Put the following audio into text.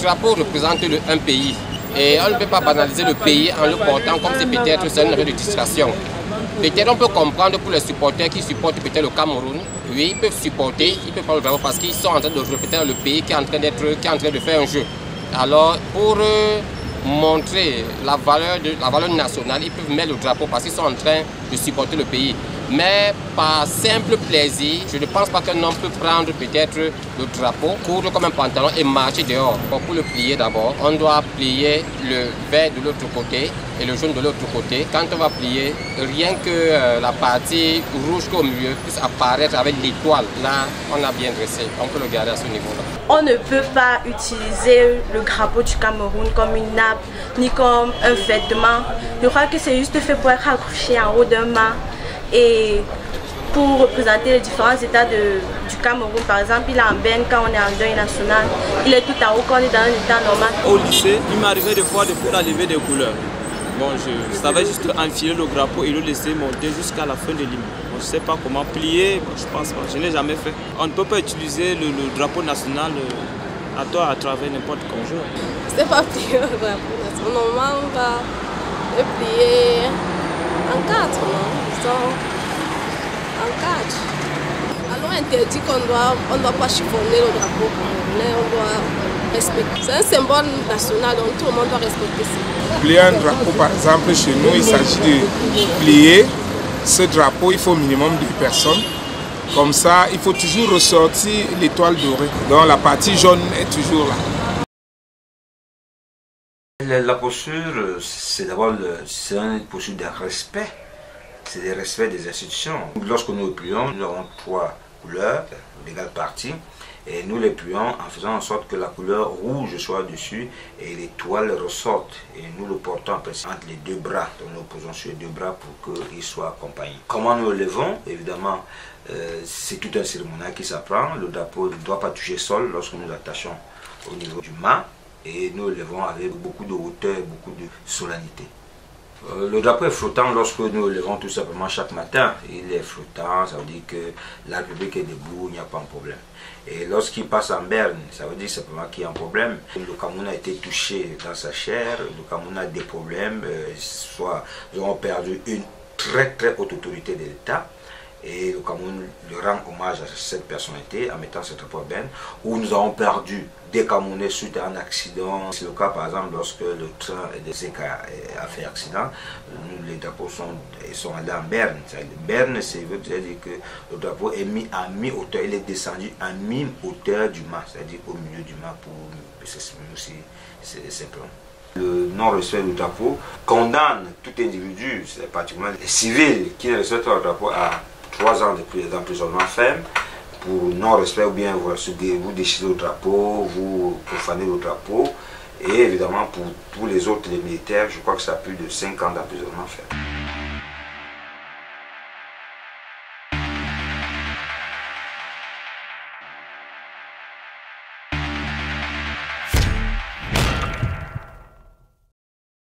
drapeau représente un pays. Et on ne peut pas banaliser le pays en le portant comme c'est peut-être une rue de distraction. Peut-être on peut comprendre pour les supporters qui supportent peut-être le Cameroun. Oui, ils peuvent supporter, ils peuvent prendre le drapeau parce qu'ils sont en train de refléter le pays qui est en train de faire un jeu. Alors pour montrer la valeur nationale, ils peuvent mettre le drapeau parce qu'ils sont en train de supporter le pays. Mais par simple plaisir, je ne pense pas qu'un homme peut prendre peut-être le drapeau, coudre comme un pantalon et marcher dehors. Bon, pour le plier d'abord, on doit plier le vert de l'autre côté et le jaune de l'autre côté. Quand on va plier, rien que la partie rouge au milieu puisse apparaître avec l'étoile, là on a bien dressé. On peut le garder à ce niveau-là. On ne peut pas utiliser le drapeau du Cameroun comme une nappe ni comme un vêtement. Je crois que c'est juste fait pour être accroché en haut d'un mât. Et pour représenter les différents états du Cameroun, par exemple, il est en benne quand on est en deuil national, il est tout en haut quand on est dans un état normal. Au lycée, il m'arrivait des fois de faire la levée des couleurs. Bon, je savais juste enfiler le drapeau et le laisser monter jusqu'à la fin de l'hymne. Bon, je ne sais pas comment plier, bon, je pense pas, je n'ai jamais fait. On ne peut pas utiliser le drapeau national à travers n'importe quel jour. Je ne sais pas plier le drapeau national. Normalement, on va le plier en quatre, non? En quatre. Alors on interdit qu'on ne doit pas chiffonner le drapeau camerounais, on doit respecter. C'est un symbole national, donc tout le monde doit respecter ça. Plier un drapeau, par exemple, chez nous, il s'agit de plier ce drapeau, il faut au minimum 2 personnes. Comme ça, il faut toujours ressortir l'étoile dorée. Donc la partie jaune est toujours là. La posture, c'est d'abord une posture de respect. C'est le respect des institutions. Lorsque nous le plions, nous avons 3 couleurs d'égale partie. Et nous les plions en faisant en sorte que la couleur rouge soit dessus et l'étoile ressorte. Et nous le portons entre les 2 bras. Donc nous posons sur les 2 bras pour qu'il soit accompagné. Comment nous le levons? Évidemment, c'est tout un cérémonial qui s'apprend. Le drapeau ne doit pas toucher le sol lorsque nous l'attachons au niveau du mât. Et nous le levons avec beaucoup de hauteur et beaucoup de solennité. Le drapeau est flottant lorsque nous le levons tout simplement chaque matin. Il est flottant, ça veut dire que la République est debout, il n'y a pas de problème. Et lorsqu'il passe en berne, ça veut dire simplement qu'il y a un problème. Le Cameroun a été touché dans sa chair, le Cameroun a des problèmes, soit nous avons perdu une très haute autorité de l'État. Et le Cameroun rend hommage à cette personnalité en mettant ce drapeau à berne, où nous avons perdu des Camerounais suite à un accident. C'est le cas par exemple lorsque le train de Zeka a fait accident, les drapeaux sont allés en berne. Berne, ça veut dire que le drapeau est mis à mi-hauteur, il est descendu à mi-hauteur du mât, c'est-à-dire au milieu du mât, c'est simplement. Le non-respect du drapeau condamne tout individu, c'est particulièrement les civils qui ne respectent pas le drapeau à 3 ans d'emprisonnement ferme pour non-respect ou bien vous déchirez le drapeau, vous profanez le drapeau. Et évidemment pour tous les autres militaires, je crois que ça a plus de 5 ans d'emprisonnement ferme.